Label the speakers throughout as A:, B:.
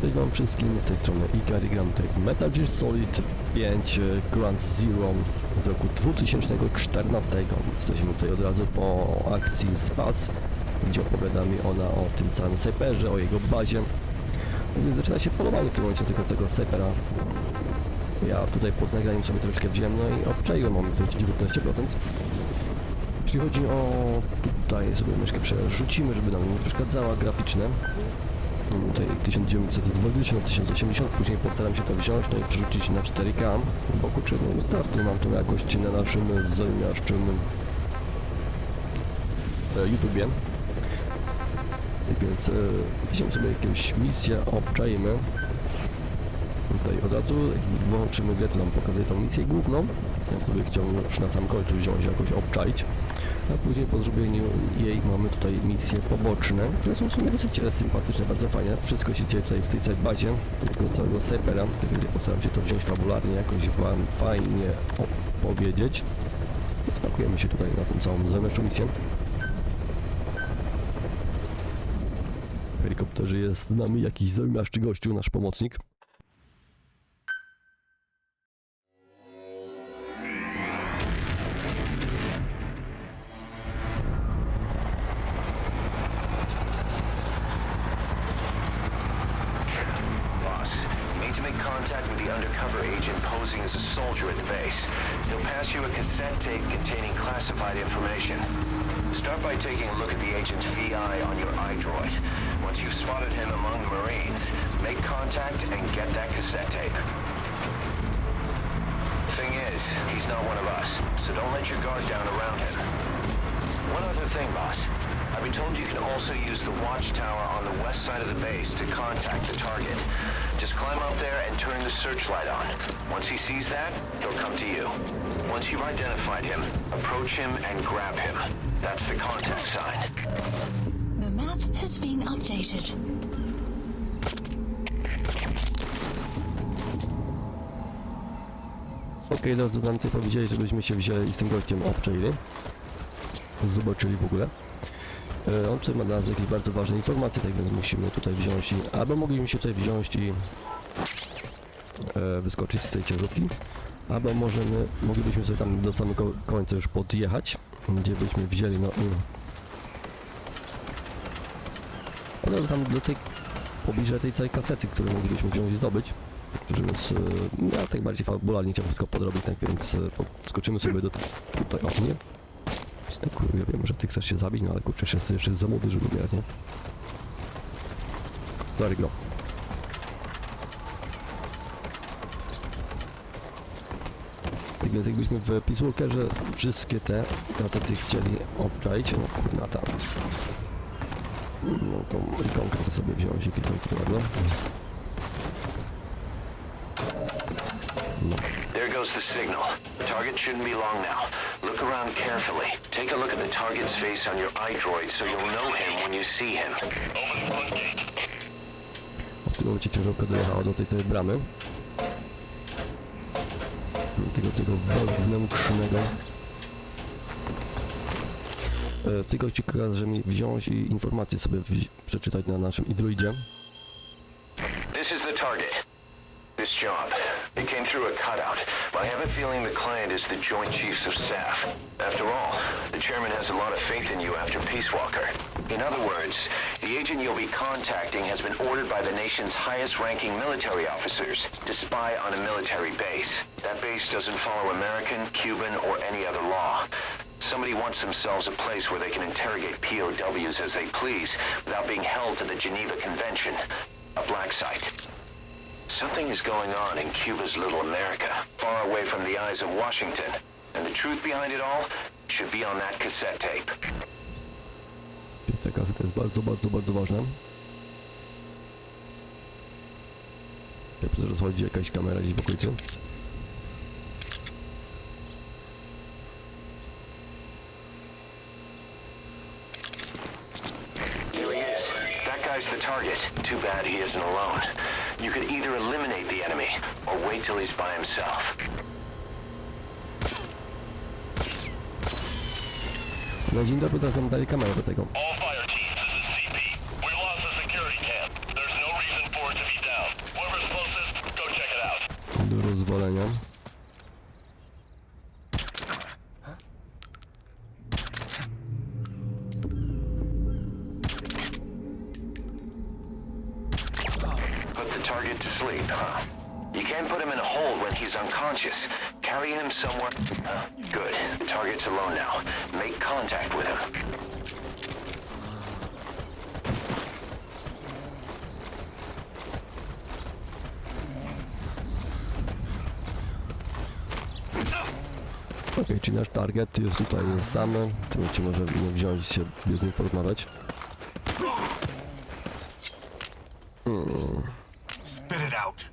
A: Cześć wam wszystkim, z tej strony Ikari, gram tutaj w Metal Gear Solid 5 Ground Zero z roku 2014. Jesteśmy tutaj od razu po akcji Spas, gdzie opowiada mi ona o tym całym snajperze, o jego bazie. Więc zaczyna się polowanie w tym momencie tylko tego snajpera. Ja tutaj pod nagraniem sobie troszeczkę wziąłem, no i obczaiłem, mamy tutaj 19%. Jeśli chodzi o... tutaj sobie myszkę przerzucimy, żeby nam nie przeszkadzała, graficzne. Tutaj 1920 na 1080, później postaram się to wziąć, no i przerzucić na 4K, bo kurczę, no startu mam tą jakość na naszym zamiaszczym YouTubie. Więc weźmiemy sobie jakąś misję, obczajmy. Tutaj od razu włączymy grę, to nam pokazuje tą misję główną. Ja sobie chciałbym już na sam końcu wziąć, jakoś obczaić. A później po zrobieniu jej mamy tutaj misje poboczne, które są w sumie dosyć sympatyczne, bardzo fajne. Wszystko się dzieje tutaj w tej całej bazie, tego całego snajpera. Tak postaram się to wziąć fabularnie, jakoś wam fajnie opowiedzieć. Więc pakujemy się tutaj na tą całą zamieszczą misję. W helikopterze jest z nami jakiś zamiaszczy gościu, nasz pomocnik.
B: Contact with the undercover agent posing as a soldier at the base. He'll pass you a cassette tape containing classified information. Start by taking a look at the agent's VI on your iDroid. Once you've spotted him among the Marines, make contact and get that cassette tape. Thing is, he's not one of us, so don't let your guard down around him. One other thing, boss. I've been told you can also use the watchtower on the west side of the base to contact the target. Just climb up there and turn the searchlight on. Once he sees that, he'll come to you. Once you've identified him, approach him and grab him. That's the contact sign.
C: The map has been updated.
A: Okej, to nam tutaj powiedzieli, żebyśmy się wzięli z tym gościem, obczajli. Zobaczyli w ogóle. On tutaj ma dla nas jakieś bardzo ważne informacje, tak więc musimy tutaj wziąć i... albo mogliśmy się tutaj wziąć i wyskoczyć z tej ciężarówki, albo moglibyśmy sobie tam do samego końca już podjechać, gdzie byśmy wzięli, no i... ale tam do tej... w pobliżu tej całej kasety, którą moglibyśmy wziąć i zdobyć. Więc ja tak bardziej fabularnie chciałbym tylko podrobić, tak więc skoczymy sobie do... tutaj, o nie? Ja wiem, że ty chcesz się zabić, no ale kurczę, jeszcze jest za młody, żeby umierać, nie? Dalej go. Tak więc jakbyśmy w Peace Walkerze wszystkie te kasety chcieli obczaić, no kurna tam. No tą ikonkę to sobie wziąć i kliknąć ładnie. No.
B: There goes the signal. The target shouldn't be long now. Look around carefully. Take a look at the target's face on your iDroid so you'll know him when you see him.
A: W tym momencie ciężarówka dojechała do tej całej bramy. Tego wewnętrznego. Tylko ci każe mi wziąć i informacje sobie przeczytać na naszym iDroidzie.
B: This is the target. This job. It came through a cutout, but I have a feeling the client is the Joint Chiefs of Staff. After all, the chairman has a lot of faith in you after Peace Walker. In other words, the agent you'll be contacting has been ordered by the nation's highest-ranking military officers to spy on a military base. That base doesn't follow American, Cuban, or any other law. Somebody wants themselves a place where they can interrogate POWs as they please without being held to the Geneva Convention. A black site. Something is going on in Cuba's little America, far away from the eyes of Washington. And the truth behind it all should be on that cassette tape.
A: Ta kaseta jest bardzo ważna. Jak rozchodzi jakaś kamera gdzieś w okolicy.
B: Guy's the target. Too bad he isn't alone. You could either eliminate the enemy, or wait till he's by himself.
A: No dzień dobry, teraz nam dali kamerę do tego.
D: All fire teams, this is CP. We lost the security camp. There's no reason for it to be down.
A: do rozwalenia.
B: Put the target to sleep, huh? You can't put him in a hold when he's unconscious. Carry him somewhere. Good. The target's alone now. Make contact with him.
A: Okej, czyli nasz target jest tutaj sam. W tym momencie możemy wziąć się, z nim porozmawiać.
D: Spit it out.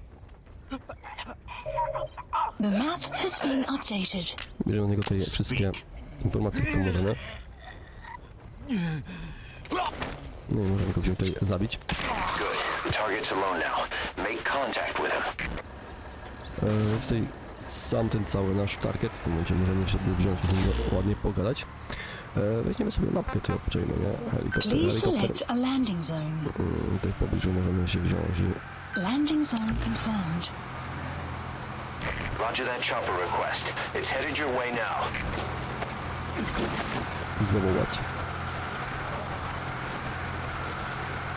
C: The map has been updated.
A: Bierzemy od niego tutaj wszystkie informacje, które możemy. No i możemy go wziąć tutaj zabić.
B: Good. The target's alone now. Make contact with him.
A: Jest tutaj sam ten cały nasz target. W tym momencie możemy sobie wziąć i z nim ładnie pogadać. Weźmiemy sobie mapkę, to obczajmy, nie? Helikopter,
C: Please
A: helikopter.
C: select a landing zone.
A: Tutaj w pobliżu możemy się wziąć i
C: Landing zone confirmed.
B: Roger that chopper request. It's headed your way now.
A: zawołać.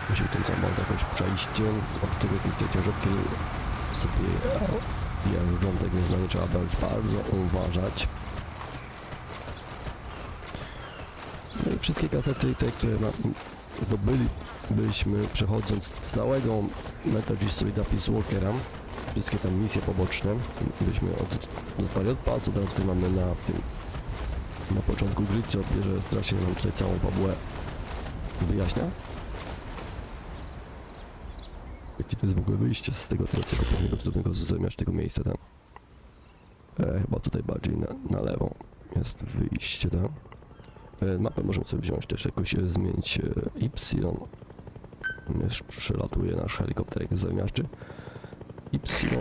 A: Musimy ten samochód jakoś przejść, od którego te ciężarki sobie jeżdżą, tak więc na nie trzeba bardzo uważać. No i wszystkie gazety, te, które zdobylibyśmy przechodząc z całego Metal Gear Solid Peace Walkera, wszystkie tam misje poboczne, byśmy dostali od palca, teraz tutaj mamy na początku gry, co bierze strasznie nam tutaj całą fabułę wyjaśnia. Jakie to jest w ogóle wyjście z tego pewnego zamiast tego miejsca tam. Chyba tutaj bardziej na lewo jest wyjście tam. Mapę możemy sobie wziąć też jakoś zmienić Y. Przelatuje nasz helikopterek zamiaszczy. Y
B: This is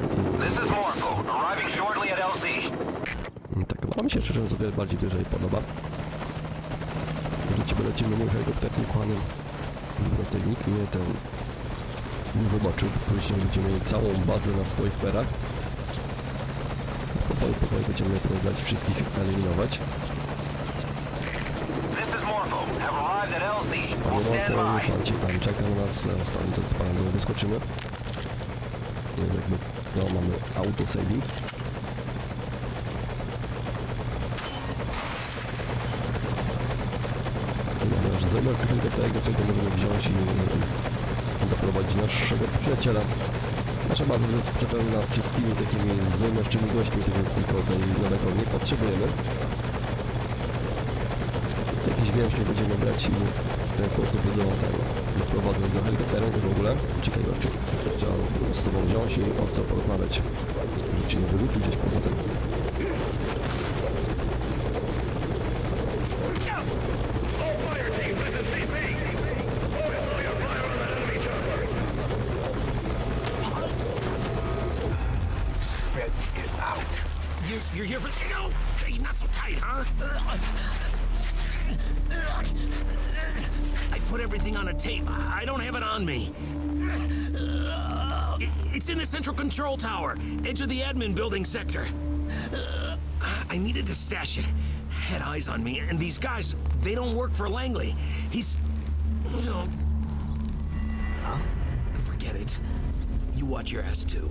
B: Morpho, arriving shortly at LZ.
A: Tak, a mi się szczerze mówiąc o wiele bardziej wyżej podoba. Do ciebie lecimy moim helikopterem kochanym. Tutaj nikt nie zobaczył, później będziemy mieli całą bazę na swoich perach. Powoli będziemy próbować wszystkich eliminować.
B: This is Morpho, have arrived at LZ.
A: Ale
B: We'll stand by.
A: pan cię tam czeka na nas, tam do pana wyskoczymy. Jakby, no mamy auto-saving. Mamy nasz zamiar helikopterego, którego możemy wziąć i doprowadzić naszego przyjaciela. Nasza baza jest przepełniona wszystkimi takimi zamieszczymi gośćmi, więc nikogo tutaj nowego nie potrzebujemy. Jakiś więźniów będziemy brać i w ten sposób doprowadzę do helikoptera w ogóle. Czekaj, trzeba z tobą wziąć i o co porozmawiać. Żeby ci nie wyrzucił gdzieś poza tym.
D: Spit it out.
E: You're here for... No! Hey, not so tight, huh? I put everything on a tape. I don't have it on me. It's in the central control tower, edge of the admin building sector. I needed to stash it. Had eyes on me, and these guys, they don't work for Langley. He's... you know... Huh? Forget it. You watch your ass, too.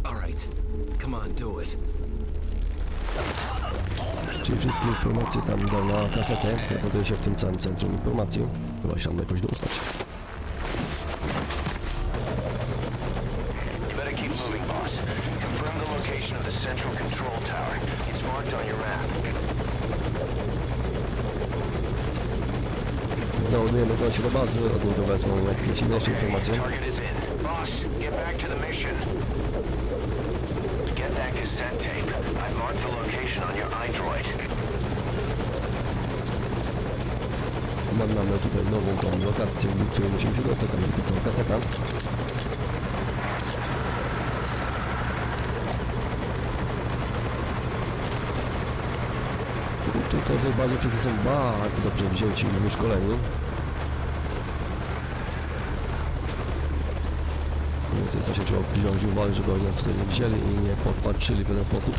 E: All right. Come on, do it.
A: Czyli wszystkie informacje tam idą na kasetę, która znajduje się w tym całym centrum informacji. Chyba się tam jakoś dostać.
B: You better keep moving, boss. Confirm the location of the central control tower. It's marked on your map.
A: Załadujemy się do bazy, od niego wezmą jakieś inne informacje.
B: Target is in. Boss, get back to the mission. Get that cassette tape. I've marked the location on your iDroid.
A: Mamy tutaj nową tą lokację, do której musimy się dostać, tam jest cała kaseta. Tutaj najbardziej wszyscy są bardzo dobrze wzięci i wyszkoleni. Więc jesteśmy trzeba pilnować uwagi, żeby oni nas tutaj nie wzięli i nie podpatrzyli w ten sposób.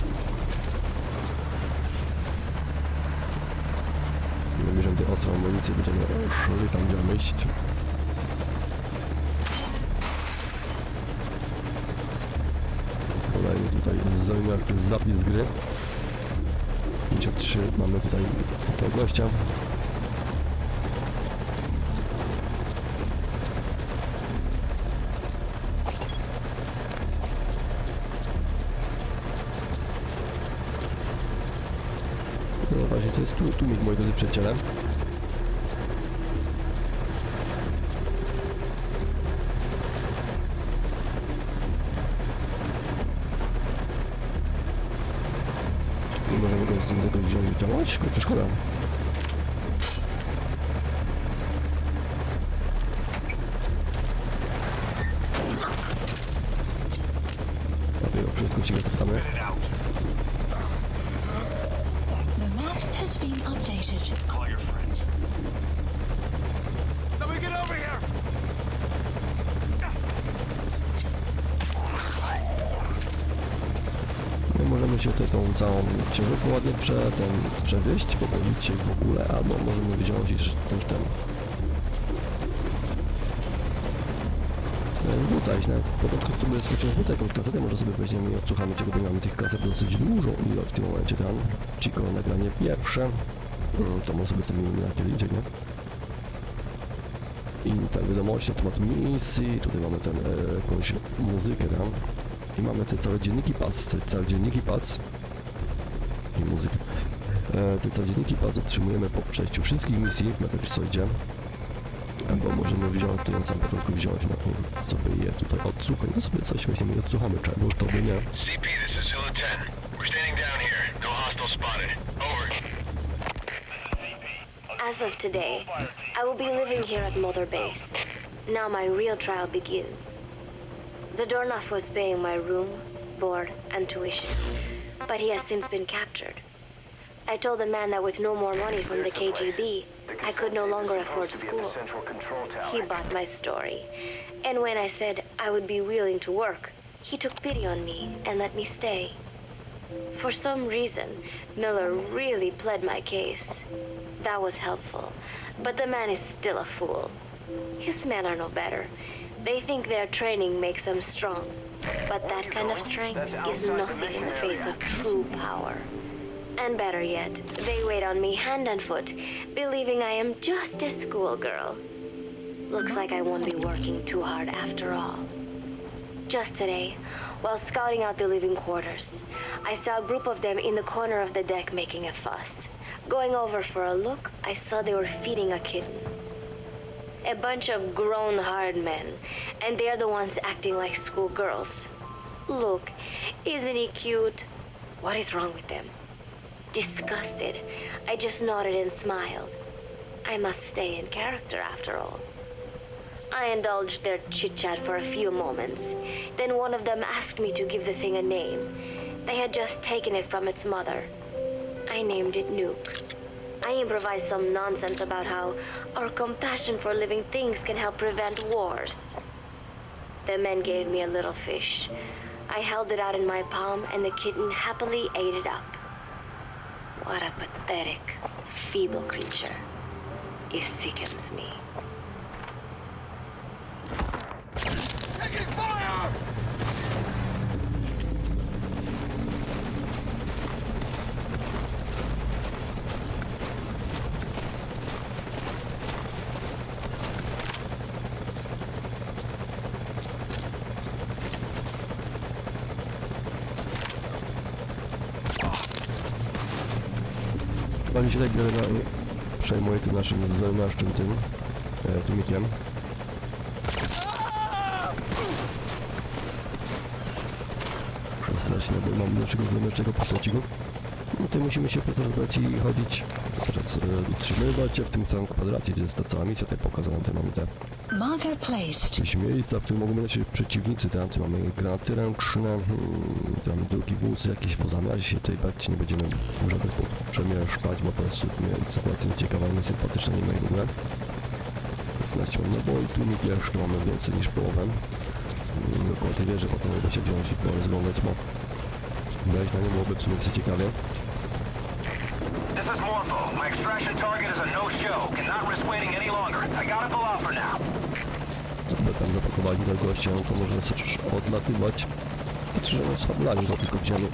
A: My bierzemy tutaj ostrą amunicję, będziemy szli tam, gdzie mamy iść. Kolejny tutaj zapis gry. 53 mamy tutaj tego gościa. No właśnie, to jest tłumik, moi drodzy przyjaciele. Nie możemy go z innego wziąć i działać, kurczę, szkoda. Dlatego wszystko się zostawiamy.
D: Spit it out.
C: The map has been updated.
D: Call your friends. Somebody get over here!
A: My możemy się tutaj tą całą księżówkę ładnie przewieźć, poprawić się w ogóle, albo możemy wziąć już ten. Buta, jeśli na początku sobie skoczymy butę, jakąś kasetę, może sobie weźmiemy i odsłuchamy, czego mamy tych kaset dosyć dużą ilość w tym momencie tam. Chico nagranie pierwsze, to może sobie na kiedy idzie, nie? I tak wiadomości na temat misji, tutaj mamy ten jakąś muzykę tam. I mamy te całe dzienniki pas i muzykę. Te całe dzienniki pas otrzymujemy po przejściu wszystkich misji w Metal Gear Solidzie. Albo możemy wziąć, tutaj na samym początku wziąć na tym, sobie je tutaj odsłuchać, no sobie coś weźmiemy i odsłuchamy, czego już to by nie.
B: CP, this is Zulu 10. We're standing down here. No hostile spotted. Over.
F: As of today, I will be living here at Mother Base. Now my real trial begins. Zadornov was paying my room, board, and tuition, but he has since been captured. I told the man that with no more money from the KGB, I could no longer afford school. He bought my story, and when I said I would be willing to work, he took pity on me and let me stay. For some reason, Miller really pled my case. That was helpful, but the man is still a fool. His men are no better. They think their training makes them strong, but that kind of strength is nothing in the face of true power. And better yet, they wait on me hand and foot, believing I am just a schoolgirl. Looks like I won't be working too hard after all. Just today, while scouting out the living quarters, I saw a group of them in the corner of the deck making a fuss. Going over for a look, I saw they were feeding a kitten. A bunch of grown hard men, and they're the ones acting like schoolgirls. Look, isn't he cute? What is wrong with them? Disgusted, I just nodded and smiled. I must stay in character after all. I indulged their chit-chat for a few moments. Then one of them asked me to give the thing a name. They had just taken it from its mother. I named it Nuke. I improvised some nonsense about how our compassion for living things can help prevent wars. The men gave me a little fish. I held it out in my palm and the kitten happily ate it up. What a pathetic, feeble creature. It sickens me.
D: Taking fire!
A: Pani się tak generalnie przejmuje tym naszym zajmaszczym tym tłumikiem. Przestać, no bo mamy naszego zajmaszczego postaciego. No to musimy się potroszać i chodzić, zaraz utrzymywać się w tym całym kwadracie, gdzie jest ta cała misja, tutaj pokazana, tutaj mamy te
C: Marker placed.
A: jakieś miejsca, w których mogą być przeciwnicy, tam mamy granaty ręczne, tam drugi wóz jakiś, po zamiarze się tutaj bać nie będziemy w żaden sposób przemieszczać, bo po prostu sytuacja nieciekawa, niesympatyczna, nie ma jej w ogóle. Więc naciąłem naboi, tłumik jeszcze mamy więcej niż połowę. do tej wieży, potem uda się wziąć i porozglądać, bo wejść na nie byłoby w sumie dosyć ciekawie.
B: This is Morpho. My extraction target is a no-show. Cannot risk waiting any longer. I got a palaver now.
A: Jakby tam zapakowali do gościa, no to może coś odlatywać. Znaczy, że no słablani to tylko wzięli.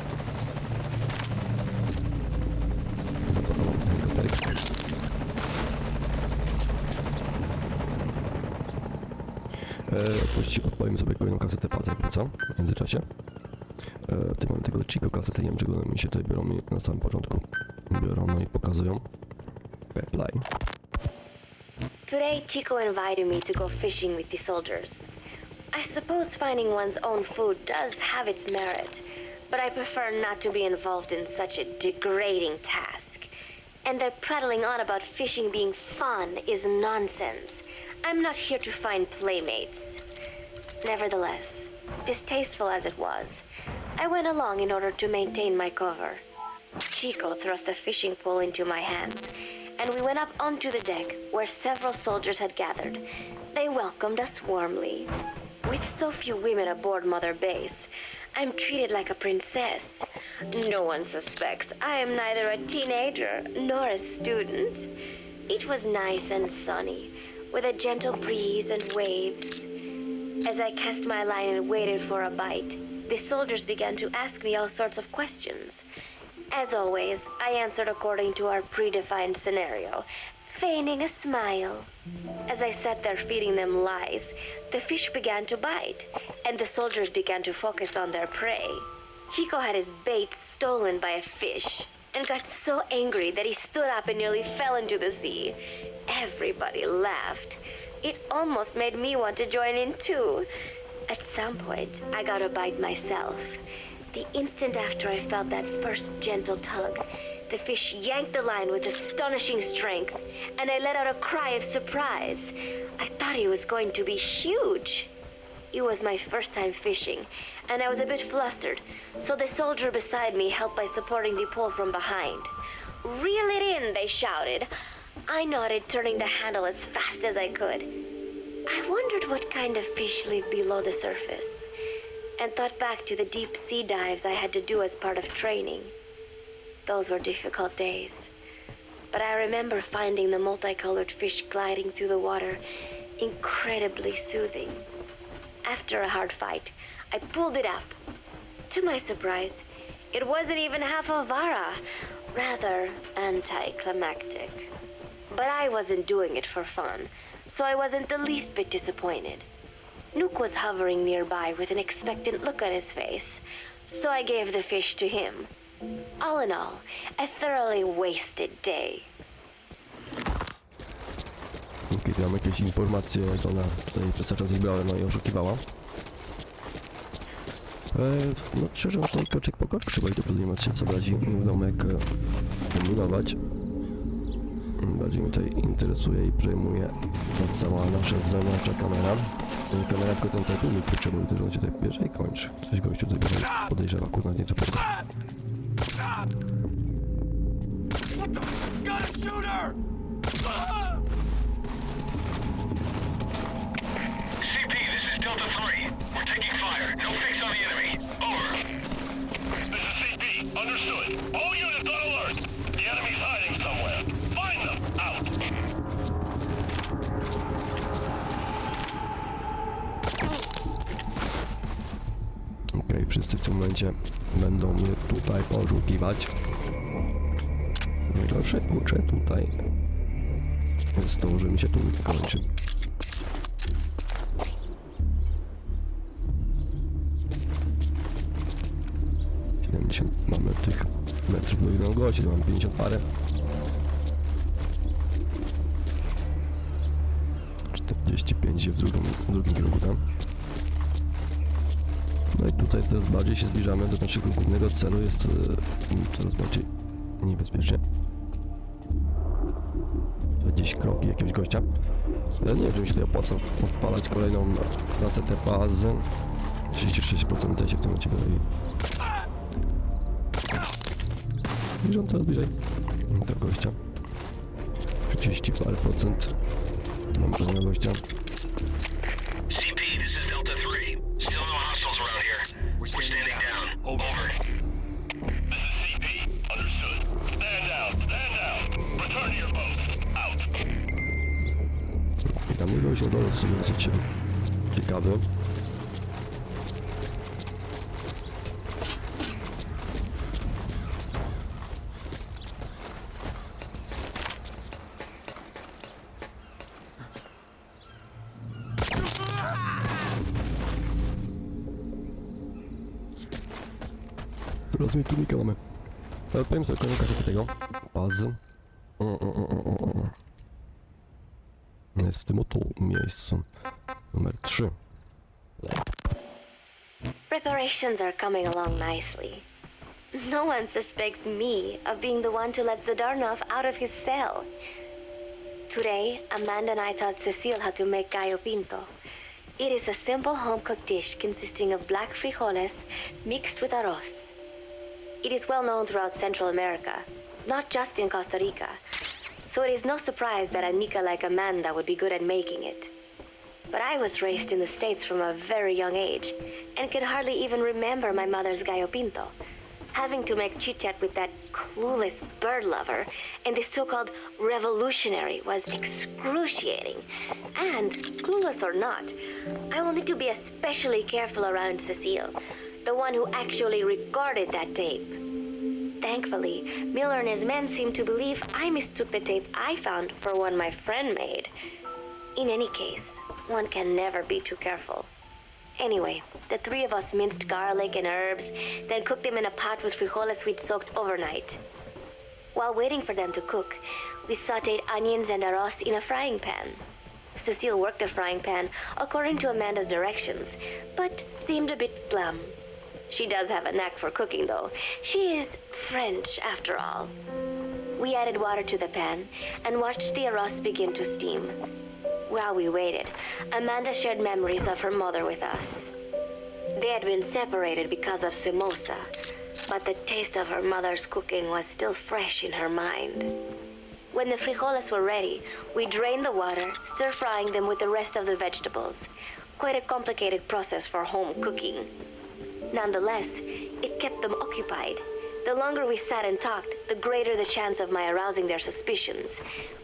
A: Zapakowali ten koterek. Odpalimy sobie kolejną kasetę pazę, jakby co, w międzyczasie. Tutaj mamy tego Chico kasetę, nie wiem czego mi się tutaj biorą na samym początku. Biorą, no i pokazują. Play.
F: Today, Chico invited me to go fishing with the soldiers. I suppose finding one's own food does have its merit, but I prefer not to be involved in such a degrading task. And their prattling on about fishing being fun is nonsense. I'm not here to find playmates. Nevertheless, distasteful as it was, I went along in order to maintain my cover. Chico thrust a fishing pole into my hands, and we went up onto the deck where several soldiers had gathered. They welcomed us warmly. With so few women aboard Mother Base, I'm treated like a princess. No one suspects I am neither a teenager nor a student. It was nice and sunny, with a gentle breeze and waves. As I cast my line and waited for a bite, the soldiers began to ask me all sorts of questions. As always, I answered according to our predefined scenario, feigning a smile. As I sat there feeding them lies, the fish began to bite, and the soldiers began to focus on their prey. Chico had his bait stolen by a fish, and got so angry that he stood up and nearly fell into the sea. Everybody laughed. It almost made me want to join in too. At some point, I got a bite myself. The instant after I felt that first gentle tug, the fish yanked the line with astonishing strength, and I let out a cry of surprise. I thought he was going to be huge. It was my first time fishing, and I was a bit flustered, so the soldier beside me helped by supporting the pole from behind. "Reel it in," they shouted. I nodded, turning the handle as fast as I could. I wondered what kind of fish live below the surface, and thought back to the deep sea dives I had to do as part of training. Those were difficult days, but I remember finding the multicolored fish gliding through the water incredibly soothing. After a hard fight, I pulled it up. To my surprise, it wasn't even half a vara, rather anticlimactic. But I wasn't doing it for fun, so I wasn't the least bit disappointed. Nook was hovering nearby with an expectant look on his face, so I gave the fish to him. All in all, a thoroughly wasted day.
A: Okej, tu mam jakieś informacje, jak ona tutaj przez cały czas ich brała, no i oszukiwała. No szczerze, ten koczek pokoczył i to trudno się co bardziej domek kombinować. Bardziej mnie tutaj interesuje i przejmuje ta cała nasza zanadcza kamera. Kamera tylko ten tajemnik potrzebuje, który on się tutaj bierze i kończy. Coś gościu tutaj podejrzewa, kurwa, nie co powiedzieć.
D: Got a shooter!
B: CP, this is Delta 3. We're taking fire. No fix on the enemy. Over.
G: This is CP. Understood. All units on alert. The enemy's hiding somewhere. Find them. Out.
A: Okej, wszyscy w tym momencie będą mnie tutaj poszukiwać. Najgorsze, kurczę, tutaj jest to, że mi się tu kończy. 70 mamy tych metrów do jednego gościa, mam 50 parę. 45 w drugim kierunku tam. No i tutaj coraz bardziej się zbliżamy do naszego głównego celu, jest coraz bardziej niebezpiecznie. Gdzieś kroki jakiegoś gościa. Ale nie wiem, czy mi się tutaj opłaca odpalać kolejną kasetę paz. 36% tutaj się w tym momencie wydaje. Zbliżam coraz bliżej do gościa. 30 parę procent. Mam żadnego gościa.
B: CP, this is Delta 3. Still no hostiles
A: na dole, to sobie dosyć ciekawe. Teraz mi tłumika mamy. Ale powiem sobie konika sobie tego. Paz. Jest w tym oto miejscu. Numer 3.
F: Preparations are coming along nicely. No one suspects me of being the one to let Zadarnov out of his cell. Today, Amanda and I taught Cecile how to make gallo pinto. It is a simple home-cooked dish consisting of black frijoles mixed with arroz. It is well known throughout Central America, not just in Costa Rica, so it is no surprise that a Nica like Amanda would be good at making it. But I was raised in the States from a very young age, and could hardly even remember my mother's gallo pinto. Having to make chit-chat with that clueless bird lover and this so-called revolutionary was excruciating. And, clueless or not, I will need to be especially careful around Cecile, the one who actually recorded that tape. Thankfully, Miller and his men seem to believe I mistook the tape I found for one my friend made. In any case, one can never be too careful. Anyway, the three of us minced garlic and herbs, then cooked them in a pot with frijoles we'd soaked overnight. While waiting for them to cook, we sautéed onions and arroz in a frying pan. Cecile worked the frying pan according to Amanda's directions, but seemed a bit glum. She does have a knack for cooking, though. She is French, after all. We added water to the pan and watched the arroz begin to steam. While we waited, Amanda shared memories of her mother with us. They had been separated because of Somoza, but the taste of her mother's cooking was still fresh in her mind. When the frijoles were ready, we drained the water, stir-frying them with the rest of the vegetables. Quite a complicated process for home cooking. Nonetheless, it kept them occupied. The longer we sat and talked, the greater the chance of my arousing their suspicions.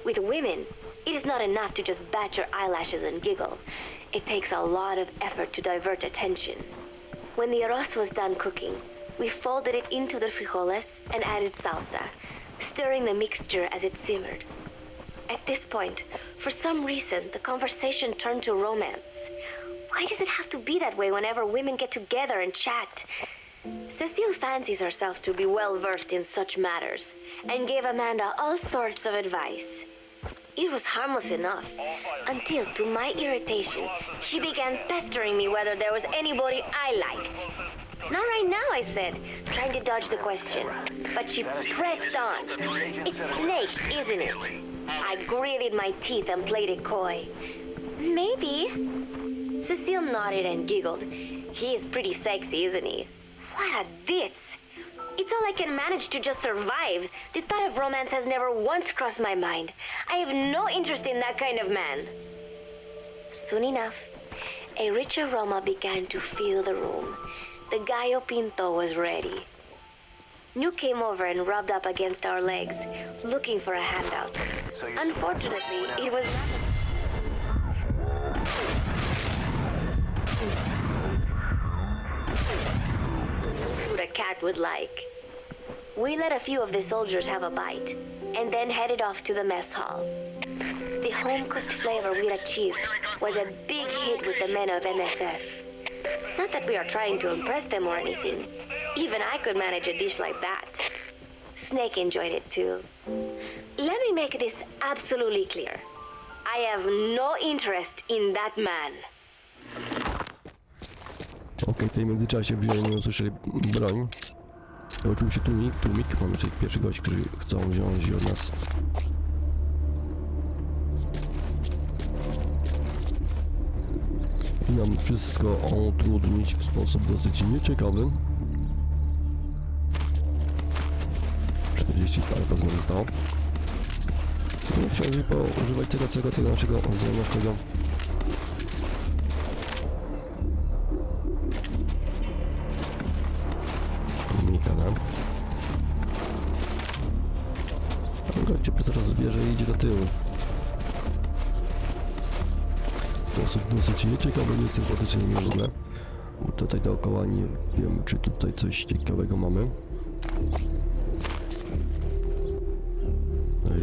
F: With women, it is not enough to just bat your eyelashes and giggle. It takes a lot of effort to divert attention. When the arroz was done cooking, we folded it into the frijoles and added salsa, stirring the mixture as it simmered. At this point, for some reason, the conversation turned to romance. Why does it have to be that way whenever women get together and chat? Cecile fancies herself to be well versed in such matters, and gave Amanda all sorts of advice. It was harmless enough, until, to my irritation, she began pestering me whether there was anybody I liked. Not right now, I said, trying to dodge the question. But she pressed on. It's Snake, isn't it? I gritted my teeth and played it coy. Maybe. Cecile nodded and giggled. He is pretty sexy, isn't he? What a ditz. It's all I can manage to just survive. The thought of romance has never once crossed my mind. I have no interest in that kind of man. Soon enough, a rich aroma began to fill the room. The gallo pinto was ready. New came over and rubbed up against our legs, looking for a handout. Unfortunately, it was not a cat would like. We let a few of the soldiers have a bite, and then headed off to the mess hall. The home-cooked flavor we'd achieved was a big hit with the men of MSF. Not that we are trying to impress them or anything. Even I could manage a dish like that. Snake enjoyed it too. Let me make this absolutely clear. I have no interest in that man.
A: Okej, w tej międzyczasie nie usłyszeli broń. Oczywiście tłumik. Mamy tutaj pierwszy gość, którzy chcą wziąć od nas. I nam wszystko utrudnić w sposób dosyć nieciekawy. 40 parę procent zostało. Chciałbym poużywać tego naszego znajomego. Mikana. A ten gość przez to zabierze i idzie do tyłu. Dosyć nieciekawy, niesympatycznie mi w ogóle. Bo tutaj dookoła nie wiem, czy tutaj coś ciekawego mamy.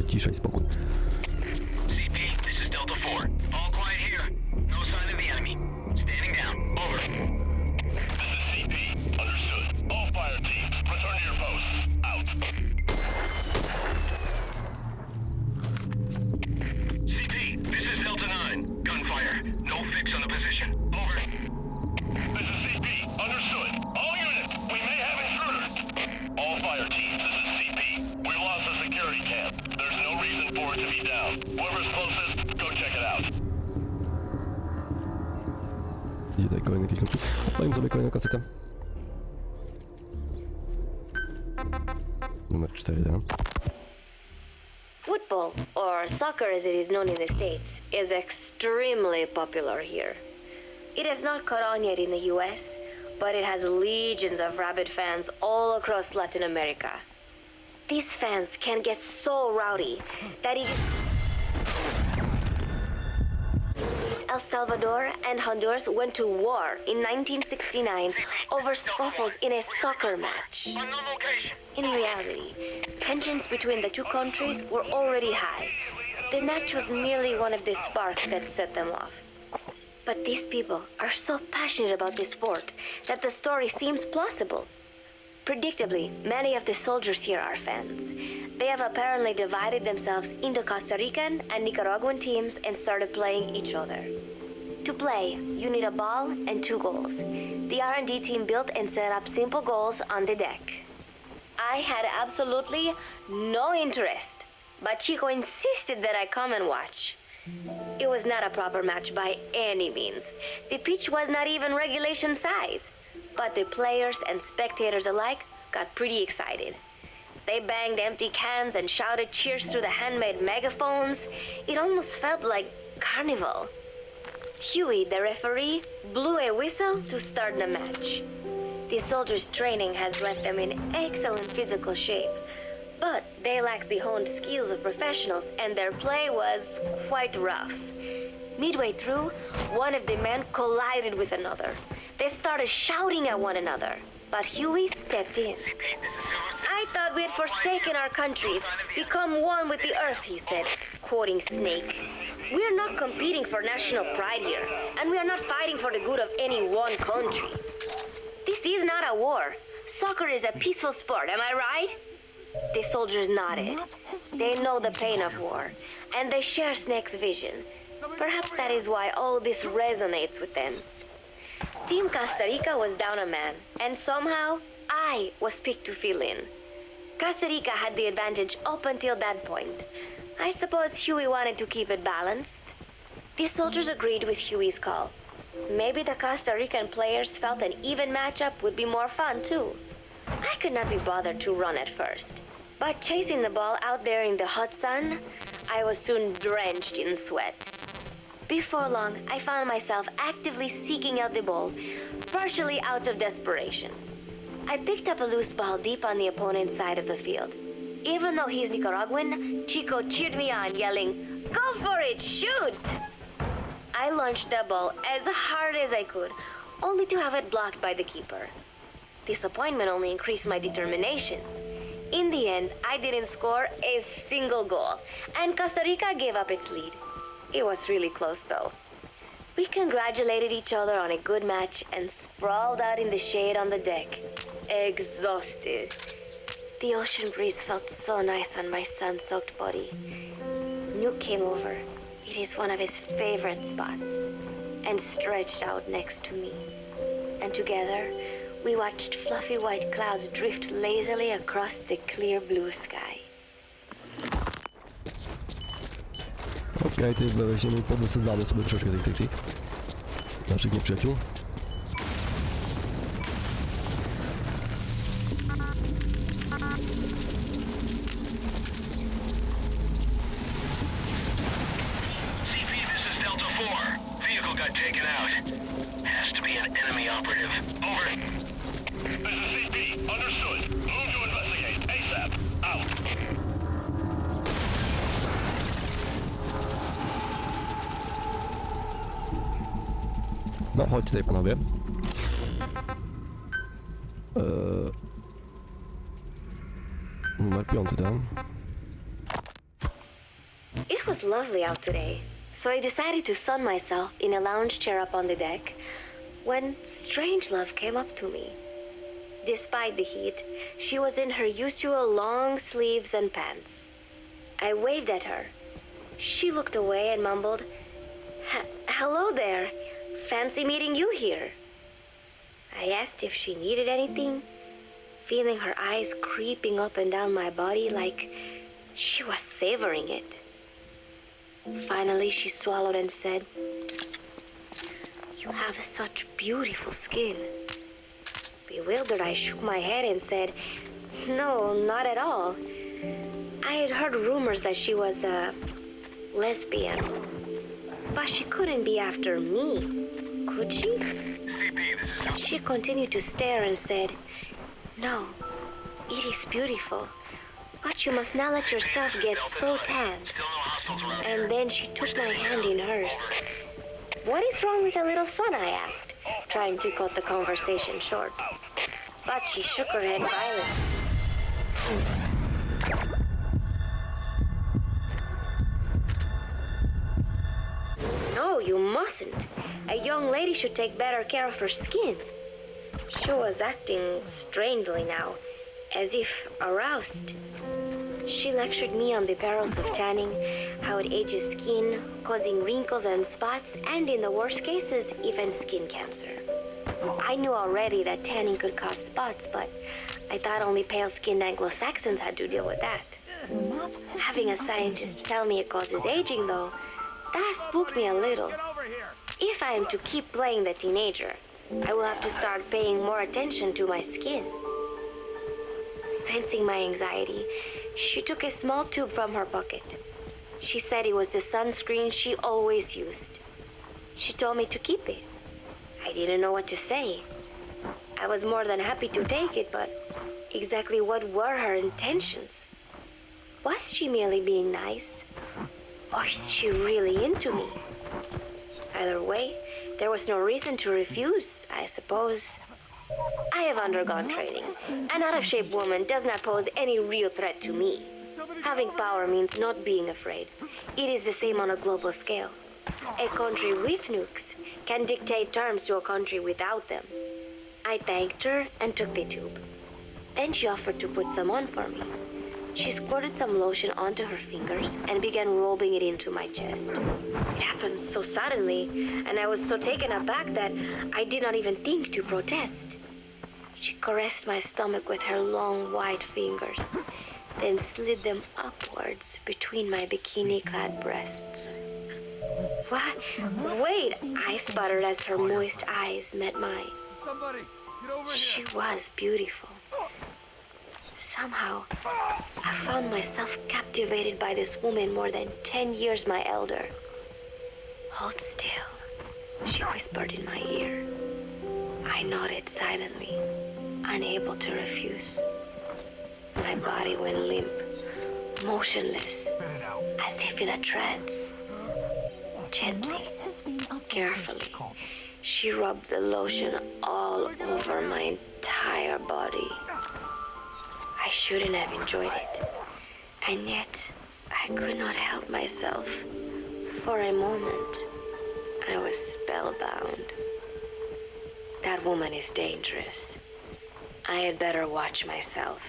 A: Ciszej, spokój.
G: CP, this is Delta 4. All quiet here. No sign of the enemy. Standing down. Over. This is CP. Understood. All fire teams, return to your posts. Out. CP, this is Delta 9. Gunfire. No fix on the position. Over. This is CP. Understood. All units, we may have intruders. All fire teams, this is CP. We lost the security camp. There's no reason for it to be down. Whoever's closest, go check it out.
A: I tutaj kolejne jakieś kroki. Odpalimy sobie kolejną kasetę. Numer 4, tak?
F: Football, or soccer as it is known in the States, is extremely popular here. It has not caught on yet in the US, but it has legions of rabid fans all across Latin America. These fans can get so rowdy that El Salvador and Honduras went to war in 1969 over scuffles in a soccer match.
G: On the location.
F: In reality, tensions between the two countries were already high. The match was merely one of the sparks that set them off. But these people are so passionate about this sport that the story seems plausible. Predictably, many of the soldiers here are fans. They have apparently divided themselves into Costa Rican and Nicaraguan teams and started playing each other. To play, you need a ball and 2 goals. The R&D team built and set up simple goals on the deck. I had absolutely no interest, but Chico insisted that I come and watch. It was not a proper match by any means. The pitch was not even regulation size, but the players and spectators alike got pretty excited. They banged empty cans and shouted cheers through the handmade megaphones. It almost felt like carnival. Huey, the referee, blew a whistle to start the match. The soldiers' training has left them in excellent physical shape, but they lack the honed skills of professionals and their play was quite rough. Midway through, one of the men collided with another. They started shouting at one another, but Huey stepped in. I thought we had forsaken our countries, become one with the earth, he said, quoting Snake. We are not competing for national pride here, and we are not fighting for the good of any one country. This is not a war. Soccer is a peaceful sport, am I right? The soldiers nodded. They know the pain of war, and they share Snake's vision. Perhaps that is why all this resonates with them. Team Costa Rica was down a man, and somehow I was picked to fill in. Costa Rica had the advantage up until that point. I suppose Huey wanted to keep it balanced. The soldiers agreed with Huey's call. Maybe the Costa Rican players felt an even matchup would be more fun too. I could not be bothered to run at first, but chasing the ball out there in the hot sun, I was soon drenched in sweat. Before long, I found myself actively seeking out the ball, partially out of desperation. I picked up a loose ball deep on the opponent's side of the field. Even though he's Nicaraguan, Chico cheered me on, yelling, "Go for it, shoot!" I launched the ball as hard as I could, only to have it blocked by the keeper. Disappointment only increased my determination. In the end, I didn't score a single goal, and Costa Rica gave up its lead. It was really close, though. We congratulated each other on a good match and sprawled out in the shade on the deck, exhausted. The ocean breeze felt so nice on my sun-soaked body. Nuke came over. It is one of his favorite spots, and stretched out next to me. And together, we watched fluffy white clouds drift lazily across the clear blue sky.
A: Okej, tutaj weźmiemy podesadzamy sobie troszeczkę tych naszych nieprzyjaciół.
G: CP, this is Delta 4. Vehicle got taken out. Has to be an enemy operative. Over. This is CP. Understood. Move to investigate. ASAP. Out.
A: No chodź tutaj panowie. Numer 5 tam.
F: It was lovely out today, so I decided to sun myself in a lounge chair up on the deck when Strangelove came up to me. Despite the heat, she was in her usual long sleeves and pants. I waved at her. She looked away and mumbled, "Hello there. Fancy meeting you here." I asked if she needed anything, feeling her eyes creeping up and down my body like she was savoring it. Finally, she swallowed and said, "You have such beautiful skin." Bewildered, I shook my head and said, "No, not at all. I had heard rumors that she was a lesbian. But she couldn't be after me, could she?"
G: CP, this is...
F: She continued to stare and said, "No, it is beautiful. But you must not let yourself get so tanned."
G: Still no hostiles around here.
F: And then she took my hand in hers. "What is wrong with a little son?" I asked, trying to cut the conversation short. But she shook her head violently. "No, you mustn't. A young lady should take better care of her skin." She was acting strangely now, as if aroused. She lectured me on the perils of tanning, how it ages skin, causing wrinkles and spots, and in the worst cases, even skin cancer. I knew already that tanning could cause spots, but I thought only pale-skinned Anglo-Saxons had to deal with that.
C: The map has
F: Having a
C: been
F: scientist
C: updated.
F: tell me it causes aging, though, that spooked me a little.
D: Get over here.
F: If I am to keep playing the teenager, I will have to start paying more attention to my skin. Sensing my anxiety, she took a small tube from her pocket. She said it was the sunscreen she always used. She told me to keep it. I didn't know what to say. I was more than happy to take it, but exactly what were her intentions? Was she merely being nice? Or is she really into me? Either way, there was no reason to refuse, I suppose. I have undergone training. An out-of-shape woman does not pose any real threat to me. Having power means not being afraid. It is the same on a global scale. A country with nukes can dictate terms to a country without them. I thanked her and took the tube. Then she offered to put some on for me. She squirted some lotion onto her fingers and began rolling it into my chest. It happened so suddenly, and I was so taken aback that I did not even think to protest. She caressed my stomach with her long white fingers, then slid them upwards between my bikini-clad breasts. "What? Wait," I sputtered as her moist eyes met mine.
D: Somebody, get over
F: She
D: here.
F: was beautiful. Somehow, I found myself captivated by this woman more than 10 years my elder. "Hold still," she whispered in my ear. I nodded silently, unable to refuse. My body went limp, motionless,
D: Spit it out.
F: as if in a trance.
C: The
F: Gently,
C: map has been updated.
F: carefully, she rubbed the lotion all over my entire body. I shouldn't have enjoyed it, and yet I could not help myself. For a moment, I was spellbound. That woman is dangerous. I had better watch myself.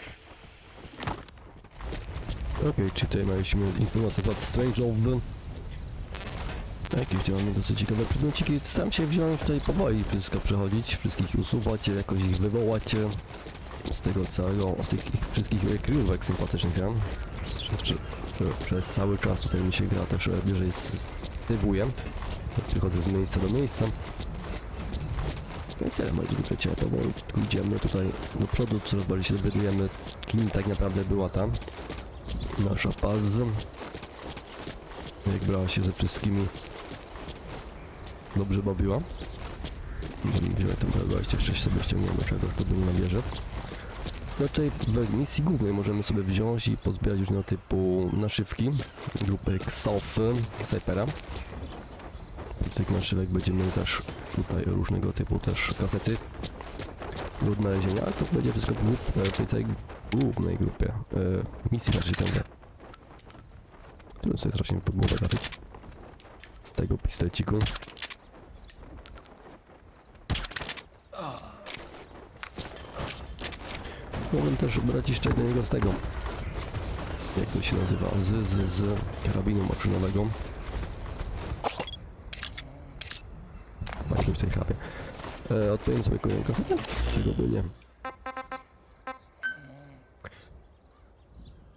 A: Okej, czyli tutaj mieliśmy informację od Strangelove. Jakieś tutaj mamy dosyć ciekawe przedmiociki. Staram się wziąć tutaj powoli wszystko przechodzić, wszystkich usuwać, jakoś ich wywołać z tego całego, z tych ich wszystkich kryjówek sympatycznych, ja? Przez cały czas tutaj mi się gra też bliżej stywuje. Przychodzę z miejsca do miejsca. No i tyle, moi drodzy przyjaciele, powoli idziemy tutaj do przodu, coraz bardziej się dowiadujemy, kim tak naprawdę była ta nasza Paz. Jak brała się ze wszystkimi, dobrze bawiła. Wziąłem tam 26 sobie ściągniemy czegoś podobnego na wieżę. No tutaj w misji głównej możemy sobie wziąć i pozbierać różnego typu naszywki grupy Xofy, Cypera. Tych naszywek będziemy też tutaj różnego typu też kasety do odnalezienia, ale to będzie wszystko w tej całej głównej grupie misji narzycenia, którą sobie strasznie po głowę trafić z tego pistoleciku. Mogłem też brać jeszcze jednego z tego, jak to się nazywa, z karabinu maszynowego. Właśnie w tej chlapie. Odpowiem sobie kolejną kasetę, czego by nie.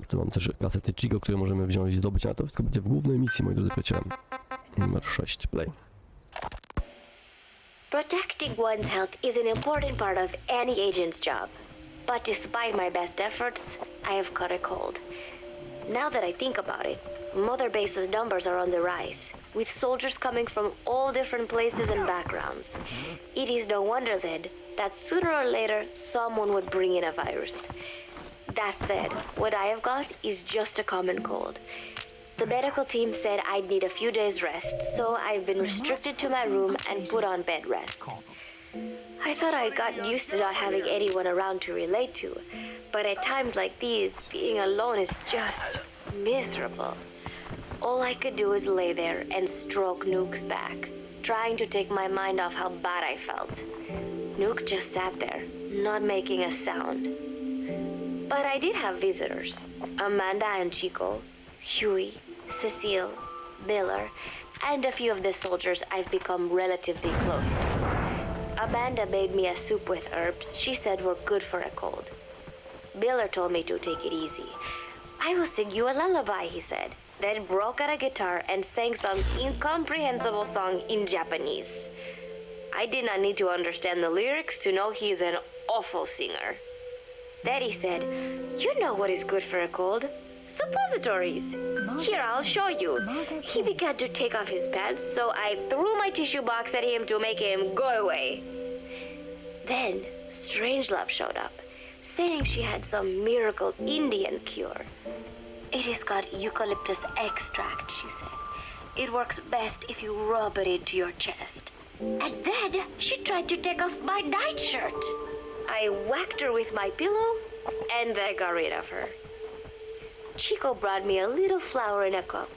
A: Tu mam też kasety Chico, które możemy wziąć i zdobyć, ale to wszystko będzie w głównej misji, moi drodzy przyjaciele. Numer 6, play.
F: Protecting one's health is an important part of any agent's job. But despite my best efforts, I have caught a cold. Now that I think about it, Mother Base's numbers are on the rise, with soldiers coming from all different places and backgrounds. It is no wonder then that sooner or later someone would bring in a virus. That said, what I have got is just a common cold. The medical team said I'd need a few days rest, so I've been restricted to my room and put on bed rest. I thought I'd gotten used to not having anyone around to relate to, but at times like these, being alone is just miserable. All I could do is lay there and stroke Nuke's back, trying to take my mind off how bad I felt. Nuke just sat there, not making a sound. But I did have visitors. Amanda and Chico, Huey, Cecile, Miller, and a few of the soldiers I've become relatively close to. Amanda made me a soup with herbs she said were good for a cold. Miller told me to take it easy. I will sing you a lullaby, he said, then broke out a guitar and sang some incomprehensible song in Japanese. I did not need to understand the lyrics to know he is an awful singer. Then he said, "You know what is good for a cold? Suppositories. Here, I'll show you." He began to take off his pants, so I threw my tissue box at him to make him go away. Then Strangelove showed up, saying she had some miracle Indian cure. "It has got eucalyptus extract," she said. "It works best if you rub it into your chest." And then she tried to take off my nightshirt. I whacked her with my pillow, and I got rid of her. Chico brought me a little flower in a cup.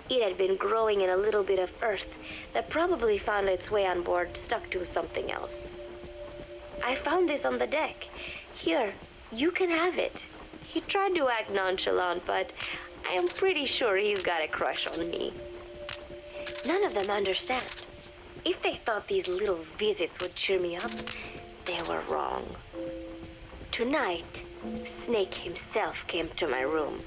F: It had been growing in a little bit of earth that probably found its way on board, stuck to something else. "I found this on the deck. Here, you can have it." He tried to act nonchalant, but I am pretty sure he's got a crush on me. None of them understand. If they thought these little visits would cheer me up, they were wrong. Tonight, Snake himself came to my room.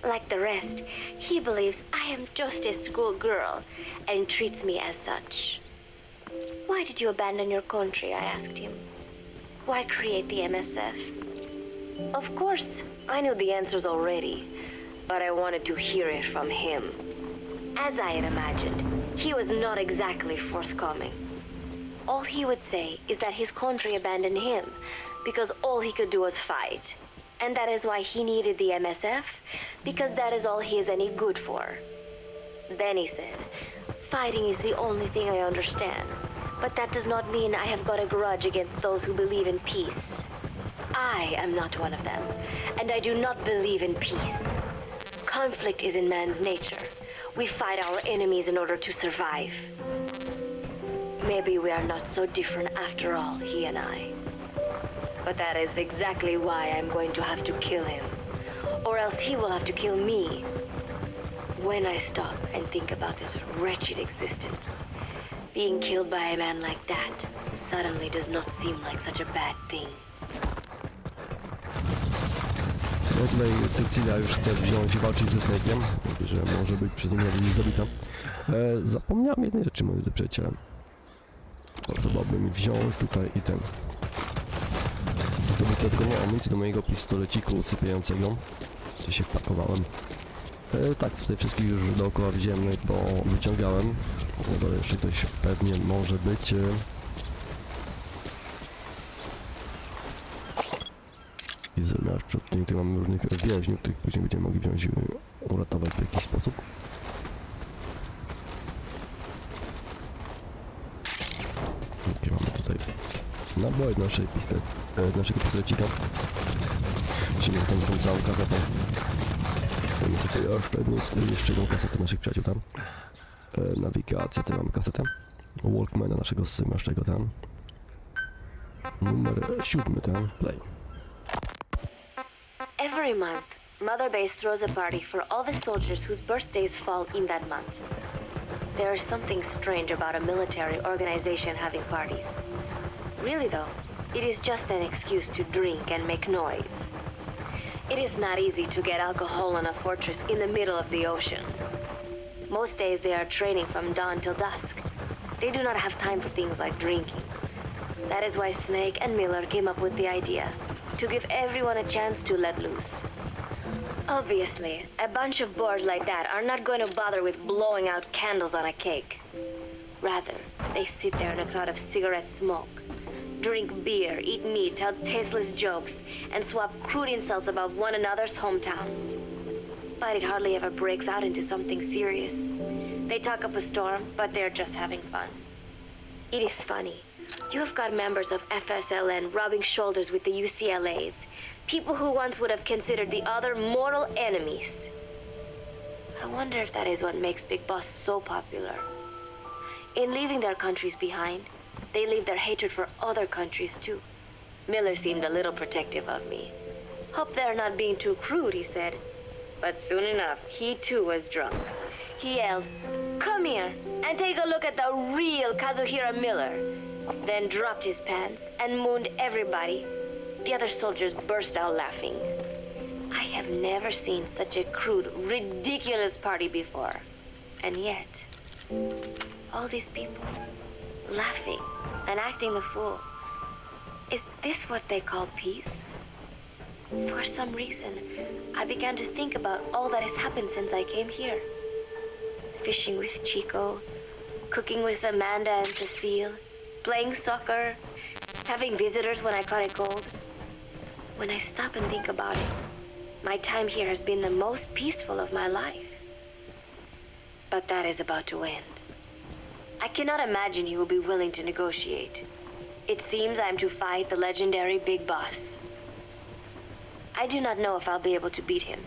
F: Like the rest, he believes I am just a schoolgirl and treats me as such. "Why did you abandon your country?" I asked him. "Why create the MSF?" Of course, I knew the answers already, but I wanted to hear it from him. As I had imagined, he was not exactly forthcoming. All he would say is that his country abandoned him because all he could do was fight. And that is why he needed the MSF, because that is all he is any good for. Then he said, "Fighting is the only thing I understand, but that does not mean I have got a grudge against those who believe in peace. I am not one of them, and I do not believe in peace. Conflict is in man's nature. We fight our enemies in order to survive. Maybe we are not so different after all, he and I. But that is exactly why I'm going to have to kill him, or else he will have to kill me. When I stop and think about this wretched existence, being killed by a man like that suddenly does not seem like such a bad thing."
A: No tutaj Cecilia już chce wziąć i walczyć ze Snake'iem, mówi, że może być przez niego zabita. Zapomniałem jednej rzeczy, moi drodzy przyjaciele. Trzeba mi wziąć tutaj i ten. Zdobyć dodatkową amunicję do mojego pistoleciku usypiającego. Gdzie się wpakowałem. Tak, tutaj wszystkich już dookoła widziałem, no i wyciągałem. Na dole jeszcze ktoś pewnie może być. I nasz przodkiem, tutaj mamy różnych więźniów, których później będziemy mogli wziąć i uratować w jakiś sposób. tutaj naboje naszego pistolecika. Czyli tam tą całą kasetę. Jeszcze jedną kasetę naszych przyjaciół tam. Nawigacja, tutaj mamy kasetę. Walkmana naszego symaszczego tam. Numer 7 tam, play.
F: Every month, Mother Base throws a party for all the soldiers whose birthdays fall in that month. There is something strange about a military organization having parties. Really though, it is just an excuse to drink and make noise. It is not easy to get alcohol in a fortress in the middle of the ocean. Most days they are training from dawn till dusk. They do not have time for things like drinking. That is why Snake and Miller came up with the idea to give everyone a chance to let loose. Obviously, a bunch of boors like that are not going to bother with blowing out candles on a cake. Rather, they sit there in a cloud of cigarette smoke, drink beer, eat meat, tell tasteless jokes, and swap crude insults about one another's hometowns. But it hardly ever breaks out into something serious. They talk up a storm, but they're just having fun. It is funny. You have got members of FSLN rubbing shoulders with the UCLAs, people who once would have considered the other mortal enemies. I wonder if that is what makes Big Boss so popular. In leaving their countries behind, they leave their hatred for other countries too. Miller seemed a little protective of me. Hope they're not being too crude, he said. But soon enough, he too was drunk. He yelled, "Come here and take a look at the real Kazuhira Miller." Then dropped his pants and mooned everybody. The other soldiers burst out laughing. I have never seen such a crude, ridiculous party before. And yet, all these people, laughing and acting the fool. Is this what they call peace? For some reason, I began to think about all that has happened since I came here. Fishing with Chico, cooking with Amanda and Cecile, playing soccer, having visitors when I caught a cold. When I stop and think about it, my time here has been the most peaceful of my life. But that is about to end. I cannot imagine he will be willing to negotiate. It seems I am to fight the legendary Big Boss. I do not know if I'll be able to beat him.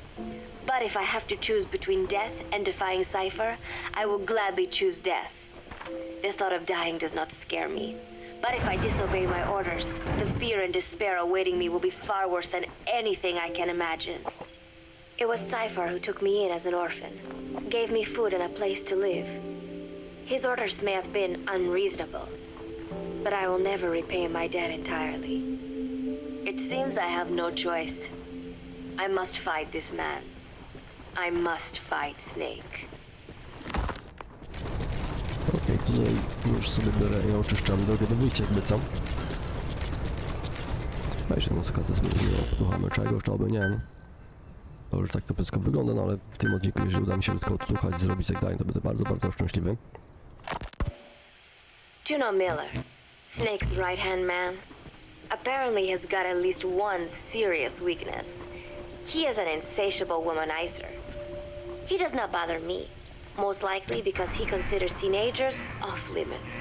F: But if I have to choose between death and defying Cypher, I will gladly choose death. The thought of dying does not scare me. But if I disobey my orders, the fear and despair awaiting me will be far worse than anything I can imagine. It was Cypher who took me in as an orphan, gave me food and a place to live. His orders may have been unreasonable, but I will never repay my debt entirely. It seems I have no choice. I must fight this man. I must fight Snake.
A: Okej, tutaj już sobie biorę i oczyszczam drogę do wyjścia, jakby co? Jeszcze no zakaz zmieniłem, posłuchamy czegoś, czy albo nie. To już tak to wszystko wygląda, no ale w tym odcinku, jeżeli uda mi się tylko odsłuchać, zrobić tak dalej, to będę bardzo, bardzo szczęśliwy.
F: Juno Miller, Snake's right-hand man, apparently has got at least one serious weakness. He is an insatiable womanizer. He does not bother me, most likely because he considers teenagers off limits.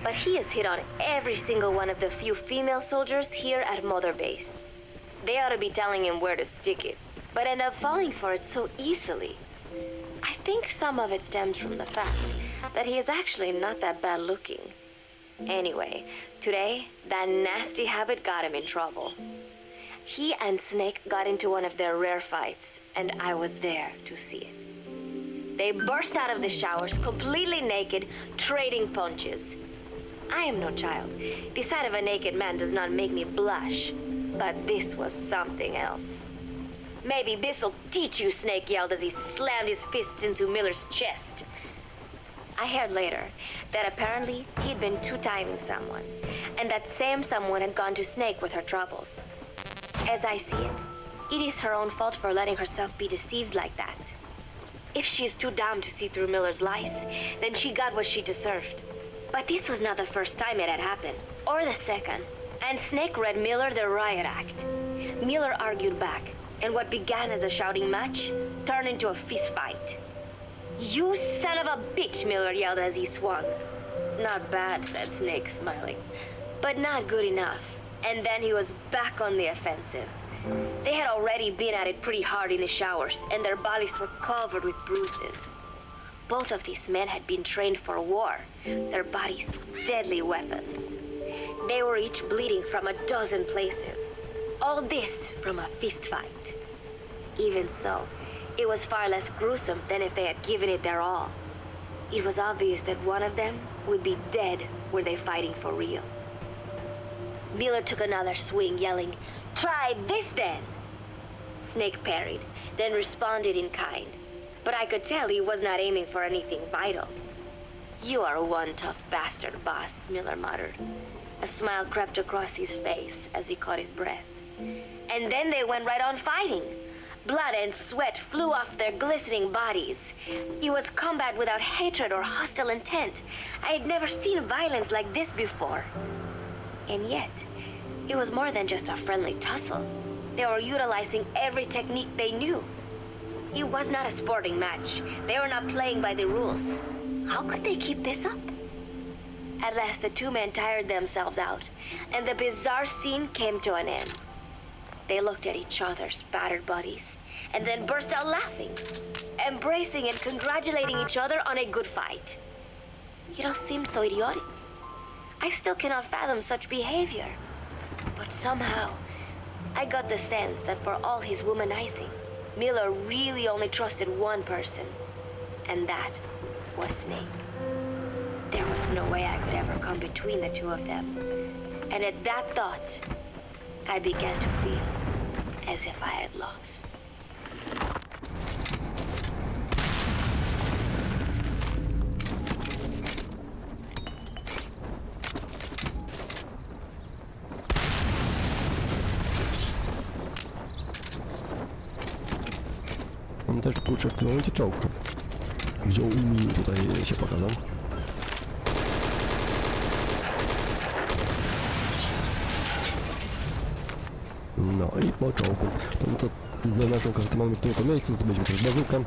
F: But he has hit on every single one of the few female soldiers here at Mother Base. They ought to be telling him where to stick it, but end up falling for it so easily. I think some of it stems from the fact that he is actually not that bad looking. Anyway, today, that nasty habit got him in trouble. He and Snake got into one of their rare fights, and I was there to see it. They burst out of the showers, completely naked, trading punches. I am no child. The sight of a naked man does not make me blush, but this was something else. Maybe this'll teach you, Snake yelled as he slammed his fists into Miller's chest. I heard later that apparently he'd been two-timing someone, and that same someone had gone to Snake with her troubles. As I see it, it is her own fault for letting herself be deceived like that. If she is too dumb to see through Miller's lies, then she got what she deserved. But this was not the first time it had happened, or the second, and Snake read Miller the riot act. Miller argued back, and what began as a shouting match turned into a fist fight. "You son of a bitch," Miller yelled as he swung. Not bad, said Snake, smiling. But not good enough. And then he was back on the offensive. They had already been at it pretty hard in the showers, and their bodies were covered with bruises. Both of these men had been trained for war, their bodies deadly weapons. They were each bleeding from a dozen places. All this from a fist fight. Even so, it was far less gruesome than if they had given it their all. It was obvious that one of them would be dead were they fighting for real. Miller took another swing, yelling, "Try this then!" Snake parried, then responded in kind. But I could tell he was not aiming for anything vital. "You are one tough bastard, boss," Miller muttered. A smile crept across his face as he caught his breath. And then they went right on fighting. Blood and sweat flew off their glistening bodies. It was combat without hatred or hostile intent. I had never seen violence like this before. And yet, it was more than just a friendly tussle. They were utilizing every technique they knew. It was not a sporting match. They were not playing by the rules. How could they keep this up? At last, the two men tired themselves out, and the bizarre scene came to an end. They looked at each other's battered bodies, and then burst out laughing, embracing and congratulating each other on a good fight. It all seemed so idiotic. I still cannot fathom such behavior. But somehow, I got the sense that for all his womanizing, Miller really only trusted one person, and that was Snake. There was no way I could ever come between the two of them. And at that thought, I began to feel as if I had lost.
A: On też kurczę w tym momencie czołg. Wziął i mi tutaj się pokazał. No i po czołgu. No to na naszą kartę mamy tylko miejsce, zdobyliśmy też bazookę.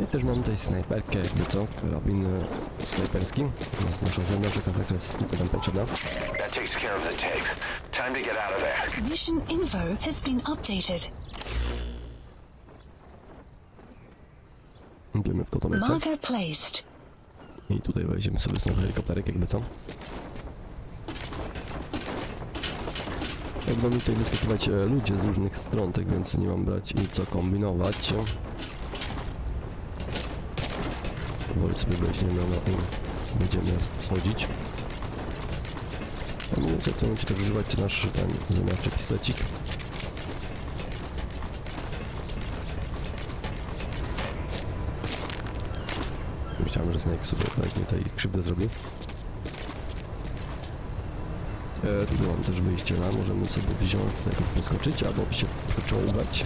A: I też mamy tutaj snajperkę, jakby co, karabin snajperski. To jest nasza zewnętrzna karta, która jest tutaj nam potrzebna.
B: That takes care of the tape. Time to get out of there.
C: Mission info has been updated.
A: Idziemy w to miejsce.
C: Marker placed.
A: I tutaj weźmiemy sobie znowu helikopterek, jakby co. Jak będą tutaj wyskakiwać ludzie z różnych stron, tak więc nie mam brać i co kombinować. Wolę sobie wejść, nie wiem, i będziemy schodzić. A my w tym momencie tak używać nasz ten zamiast pistolecik. Myślałem, że Snake sobie weźmie tutaj krzywdę zrobił. Tu mam też wyjście na, możemy sobie wziąć, jakoś poskoczyć, albo się przeczołgać.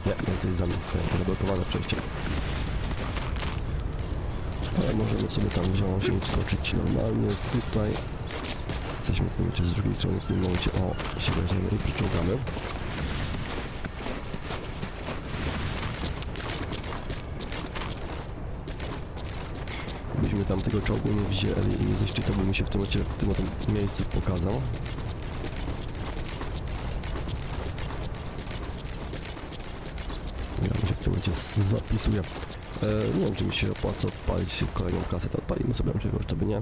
A: Nie, to jest zablokowane przejście. Ale możemy sobie tam wziąć i wskoczyć normalnie tutaj. Jesteśmy w tym momencie z drugiej strony, w tym momencie się weźmiemy i przyczółkamy. Gdybyśmy tam tego czołgu nie wzięli i nie zniszczyli, to by mi się w tym momencie, w tym oto miejscu pokazał. Ja mi się w tym momencie zapisuję. Nie wiem, czy mi się opłaca odpalić kolejną kasetę. Odpalimy sobie czegoś, to by nie.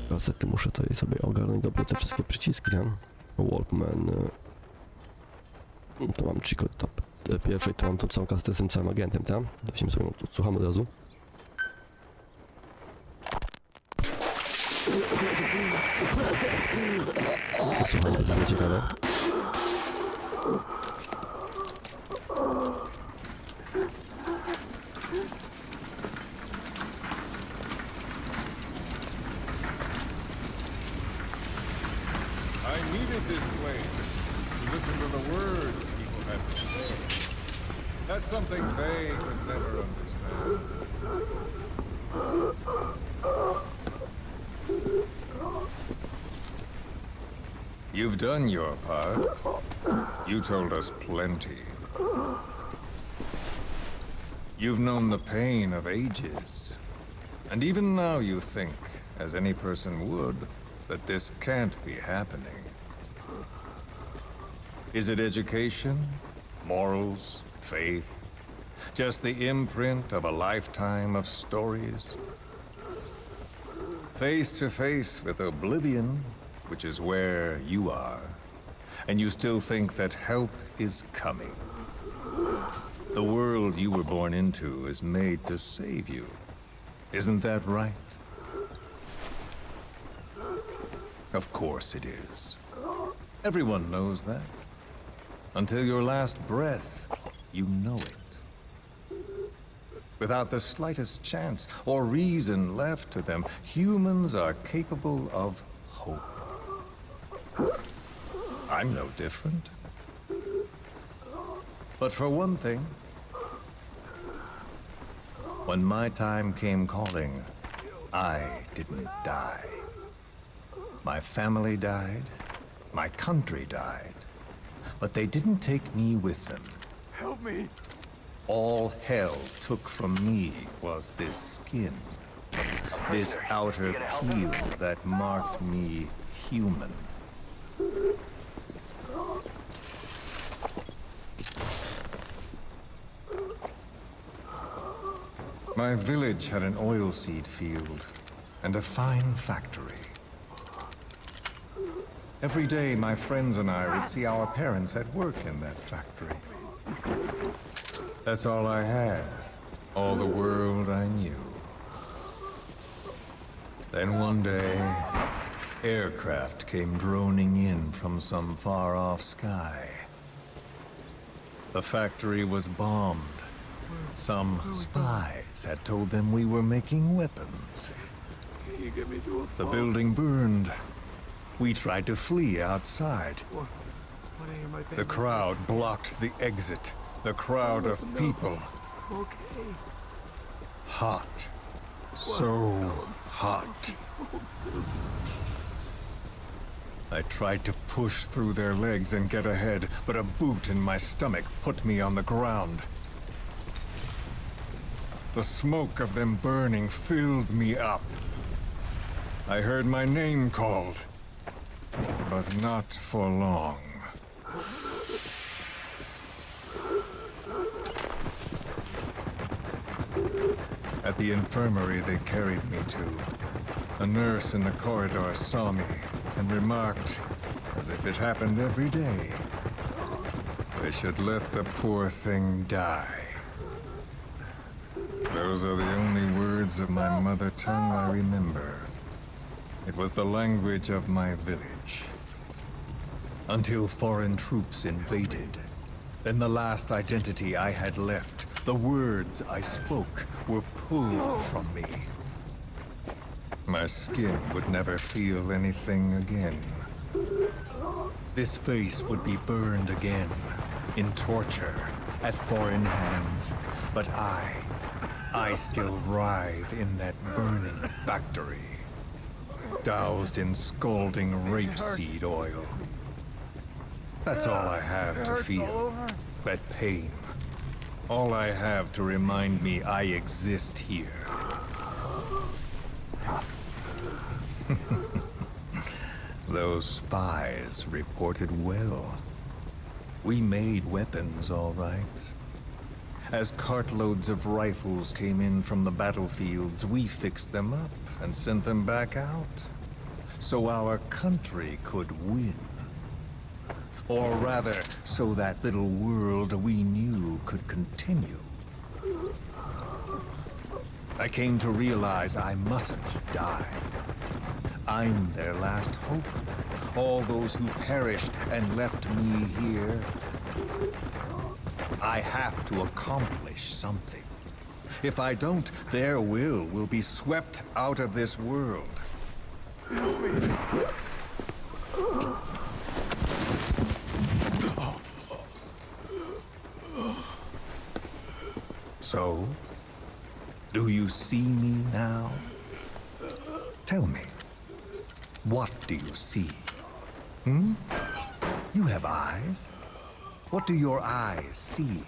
A: Kasety muszę tutaj sobie ogarnąć dobrze te wszystkie przyciski, nie? Walkman. To mam Chico Top. Pierwszej to mam tą całą kasetę z tym całym agentem, tak? Weźmy sobie, odsłuchamy od razu. Słuchamy, to jest ciekawe.
D: I needed this place to listen to the words people have to say. That's something they could never understand. You've done your part. You told us plenty. You've known the pain of ages. And even now you think, as any person would, that this can't be happening. Is it education? Morals? Faith? Just the imprint of a lifetime of stories? Face to face with oblivion, which is where you are, and you still think that help is coming. The world you were born into is made to save you. Isn't that right? Of course it is. Everyone knows that. Until your last breath, you know it. Without the slightest chance or reason left to them, humans are capable of hope. I'm no different. But for one thing, when my time came calling, I didn't die. My family died, my country died, but they didn't take me with them.
G: Help me.
D: All hell took from me was this skin, this outer peel that marked me human. My village had an oilseed field and a fine factory. Every day, my friends and I would see our parents at work in that factory. That's all I had, all the world I knew. Then one day, aircraft came droning in from some far-off sky. The factory was bombed. Some spies had told them we were making weapons. The building burned. We tried to flee outside. The crowd blocked the exit. The crowd of people. Hot. So hot. I tried to push through their legs and get ahead, but a boot in my stomach put me on the ground. The smoke of them burning filled me up. I heard my name called, but not for long. At the infirmary they carried me to, a nurse in the corridor saw me and remarked, as if it happened every day, they should let the poor thing die. Those are the only words of my mother tongue I remember. It was the language of my village. Until foreign troops invaded. Then the last identity I had left, the words I spoke, were pulled from me. My skin would never feel anything again. This face would be burned again, in torture, at foreign hands. But I still writhe in that burning factory, doused in scalding rapeseed oil. That's all I have to feel, that pain. All I have to remind me I exist here. Those spies reported well. We made weapons, all right. As cartloads of rifles came in from the battlefields, we fixed them up and sent them back out, so our country could win. Or rather, so that little world we knew could continue. I came to realize I mustn't die. I'm their last hope. All those who perished and left me here. I have to accomplish something. If I don't, their will be swept out of this world. So, do you see me now? Tell me, what do you see? You have eyes? What do your eyes see?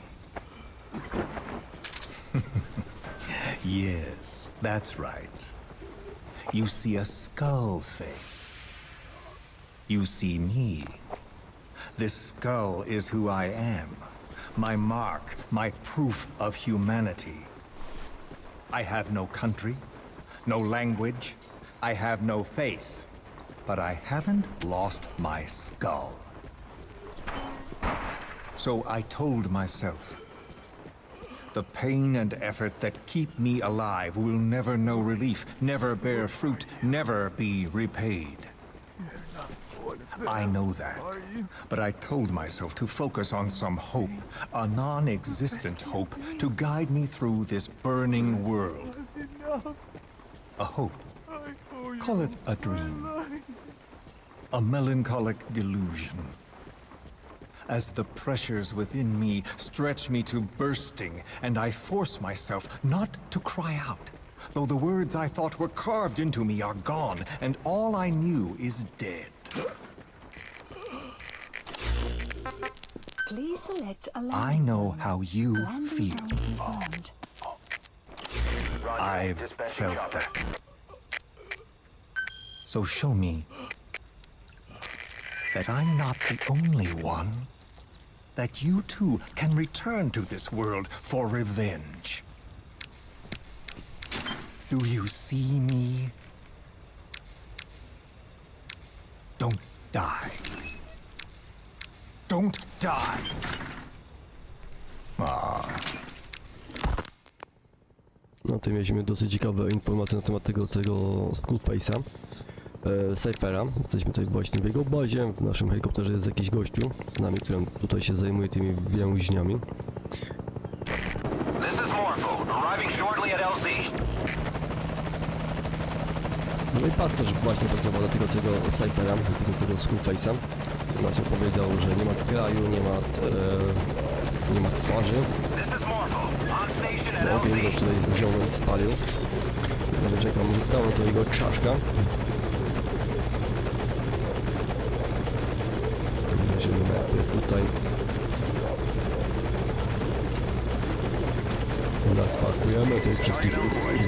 D: Yes, that's right. You see a skull face. You see me. This skull is who I am. My mark, my proof of humanity. I have no country, no language. I have no face. But I haven't lost my skull. So I told myself, the pain and effort that keep me alive will never know relief, never bear fruit, never be repaid. I know that, but I told myself to focus on some hope, a non-existent hope, to guide me through this burning world. A hope. Call it a dream. A melancholic delusion. As the pressures within me stretch me to bursting, and I force myself not to cry out, though the words I thought were carved into me are gone, and all I knew is dead.
C: Please select a
D: I know how you
C: landing
D: feel.
C: zone confirmed.
D: I've felt that. So show me that I'm not the only one. That you too can return to this world for revenge. Do you see me? Don't die. Don't die.
A: No to mieliśmy dosyć ciekawe informacje na temat tego Skullface'a, Cyphera. Jesteśmy tutaj właśnie w jego bazie, w naszym helikopterze jest jakiś gościu z nami, który tutaj się zajmuje tymi więźniami.
B: This is Morpho, arriving shortly at LZ.
A: No i pasterz właśnie pracował dla tego Cyphera, tego Skullface'a. Właśnie powiedział, że nie ma kraju, nie ma twarzy. Ogień go tutaj wziął i spalił. Nawet czekam, została to jego czaszka. Weźmiemy mapę tutaj. Zapakujemy tych wszystkich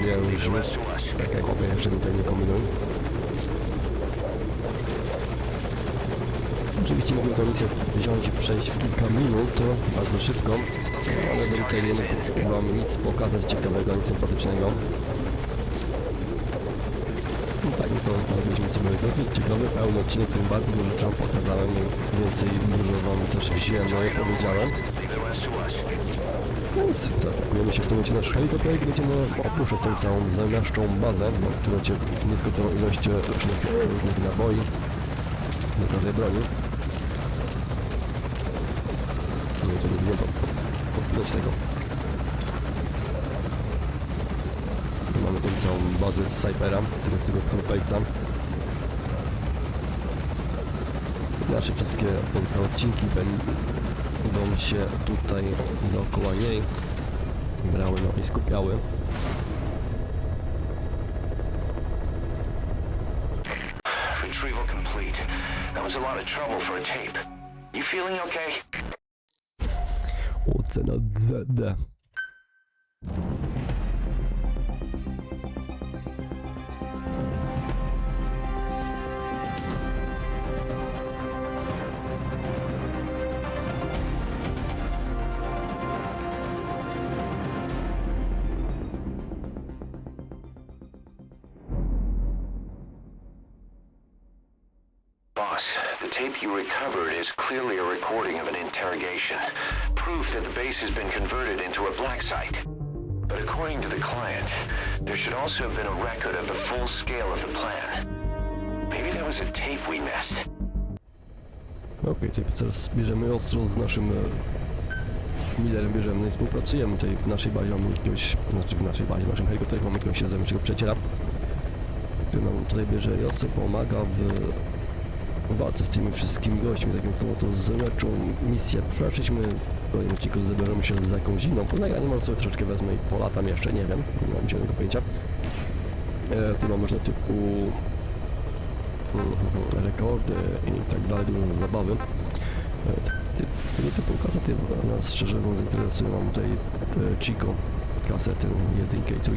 A: więźniów. Tak jak mówię, jeszcze tutaj nie kombinuj. Oczywiście mogę tę misję wziąć i przejść w kilka minut, bardzo szybko, ale tutaj nie mogę wam nic pokazać ciekawego, nic sympatycznego. No tak, to robiliśmy sobie dosyć ciekawy, pełny odcinek, tym bardzo dużo rzeczy wam pokazałem, więcej dużo wam też wziąłem, powiedziałem. Więc zaatakujemy się w tym momencie nasz helikopter i będziemy opuszczać tą całą zamiaszczą bazę, w której macie nieskończoną ilość różnych naboi do każdej broni. Nie, to nie wiem podpinać tego. Mamy tą całą bazę z Cyphera, tego Skullface'a. Nasze wszystkie pozostałe odcinki będą się tutaj dookoła niej brały i skupiały.
B: Retrieval complete. That was a lot of trouble for a tape. You feeling okay?
A: Ocena D.
B: Boss, the tape you recovered is clearly a recording of an interrogation. Proof that the base has been converted into a black site. But according to the client, there should also have been a record of the full scale of the plan. Maybe that was a tape we missed.
A: Okej, tutaj teraz bierzemy ostro z naszym Millerem, bierzemy i współpracujemy tutaj w naszej bazie, mamy jakiegoś, znaczy w naszej bazie, w naszym helikopterze mamy jakiegoś zajmującego przyjaciela, który nam tutaj bierze i ostro pomaga w walce z tymi wszystkimi gośćmi, taką to zleczoną misję przeszliśmy, w kolejnym odcinku zabierzemy się za jakąś inną, po nagraniu sobie troszeczkę wezmę i polatam jeszcze, nie wiem, nie mam zielonego pojęcia. Tu mam różne typu rekordy i tak dalej, dużo zabawy. Tego typu kasety nas szczerze mówiąc interesują. Mam tutaj Chico kasety 1 i 3.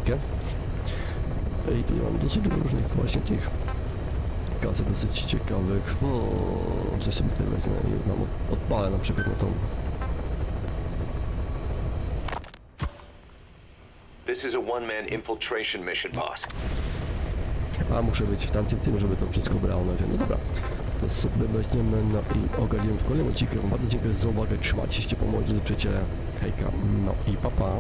A: I tu mam dosyć dużo różnych właśnie tych kaset dosyć ciekawych. Coś sobie tutaj wezmę i mam odpalę na przykład na tą.
B: This is a one-man infiltration mission, boss.
A: A muszę być w tamtym tym, żeby to wszystko brało na ziemię. No dobra, to sobie weźmiemy no i ogarniemy w kolejnym odcinku. Bardzo dziękuję za uwagę, trzymajcie się po moi drodzy przyjaciele. Hejka, no i papa.